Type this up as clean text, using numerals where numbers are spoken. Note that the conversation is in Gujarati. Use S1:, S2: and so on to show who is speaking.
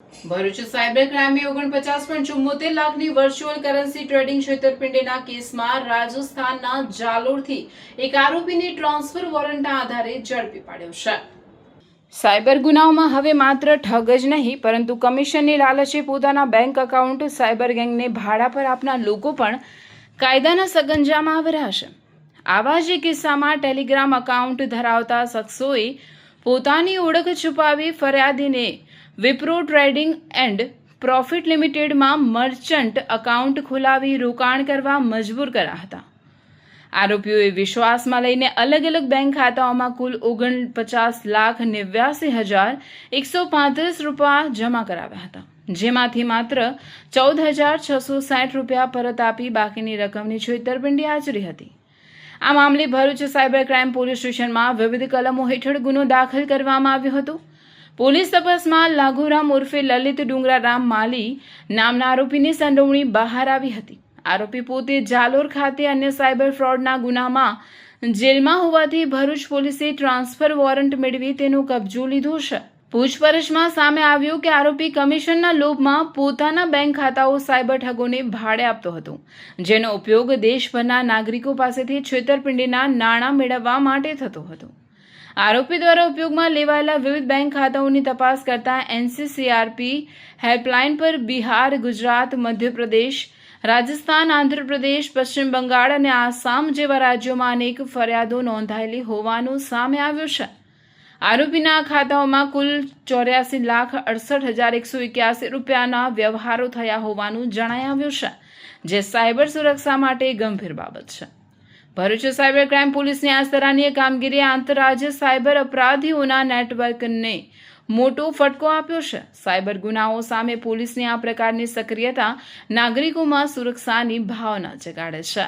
S1: ભરૂચ સાયબર ક્રાઇમે 49.74 લાખની વર્ચ્યુઅલ કરન્સી ટ્રેડિંગ છેતરપિંડીના કેસમાં રાજસ્થાનના જાલોરથી એક આરોપીને ટ્રાન્સફર વોરંટના આધારે ઝડપી પાડ્યો છે। સાયબર ગુનાઓમાં હવે માત્ર ઠગ જ નહીં પરંતુ કમિશનની લાલચે પોતાના બેંક એકાઉન્ટ સાયબર ગેંગને ભાડા પર આપનાર લોકો પણ કાયદાના સગંજામાં આવી રહ્યા છે। આવા જ કિસ્સામાં ટેલિગ્રામ એકાઉન્ટ ધરાવતા શખ્સોએ પોતાની ઓળખ છુપાવી ફરિયાદીને વિપ્રો ટ્રેડિંગ એન્ડ પ્રોફિટ લિમિટેડમાં મર્ચન્ટ એકાઉન્ટ ખોલાવી રોકાણ કરવા મજબૂર કર્યા હતા। આરોપીઓએ વિશ્વાસમાં લઈને અલગ અલગ બેંક ખાતાઓમાં કુલ 49,89,135 રૂપિયા જમા કરાવ્યા હતા, જેમાંથી માત્ર 14,660 રૂપિયા પરત આપી બાકીની રકમની છેતરપિંડી આચરી હતી। આ મામલે ભરૂચ સાયબર ક્રાઇમ પોલીસ સ્ટેશનમાં વિવિધ કલમો હેઠળ ગુનો દાખલ કરવામાં આવ્યો હતો। પોલીસ તપાસમાં લાઘુરામ ઉર્ફે લલિત ડુંગરારામ માલી નામના આરોપીની સંડોવણી બહાર આવી હતી। આરોપી પોતે જાલોર ખાતે અન્ય સાયબર ફ્રોડના ગુનામાં જેલમાં હોવાથી ભરૂચ પોલીસે ટ્રાન્સફર વોરંટ મેળવી તેનો કબજો લીધો છે। પૂછપરછમાં સામે આવ્યું કે આરોપી કમિશનના લોભમાં પોતાના બેંક ખાતાઓ સાયબર ઠગોને ભાડે આપતો હતો, જેનો ઉપયોગ દેશભરના નાગરિકો પાસેથી છેતરપિંડીના નાણાં મેળવવા માટે થતો હતો। આરોપી દ્વારા ઉપયોગમાં લેવાયેલા વિવિધ બેંક ખાતાઓની તપાસ કરતા એનસીસીઆરપી હેલ્પલાઇન પર બિહાર, ગુજરાત, મધ્યપ્રદેશ, રાજસ્થાન, આંધ્રપ્રદેશ, પશ્ચિમ બંગાળ અને આસામ જેવા રાજ્યોમાં અનેક ફરિયાદો નોંધાયેલી હોવાનું સામે આવ્યું છે। આરોપીના ખાતાઓમાં કુલ 84,68,181 રૂપિયાના વ્યવહારો થયા હોવાનું જણાઈ આવ્યું છે, જે સાયબર સુરક્ષા માટે ગંભીર બાબત છે। ભરૂચ સાયબર ક્રાઇમ પોલીસની આ સરાહનીય કામગીરીએ આંતરરાજ્ય સાયબર અપરાધીઓના નેટવર્કને મોટો ફટકો આપ્યો છે। સાયબર ગુનાઓ સામે પોલીસની આ પ્રકારની સક્રિયતા નાગરિકોમાં સુરક્ષાની ભાવના જગાડે છે।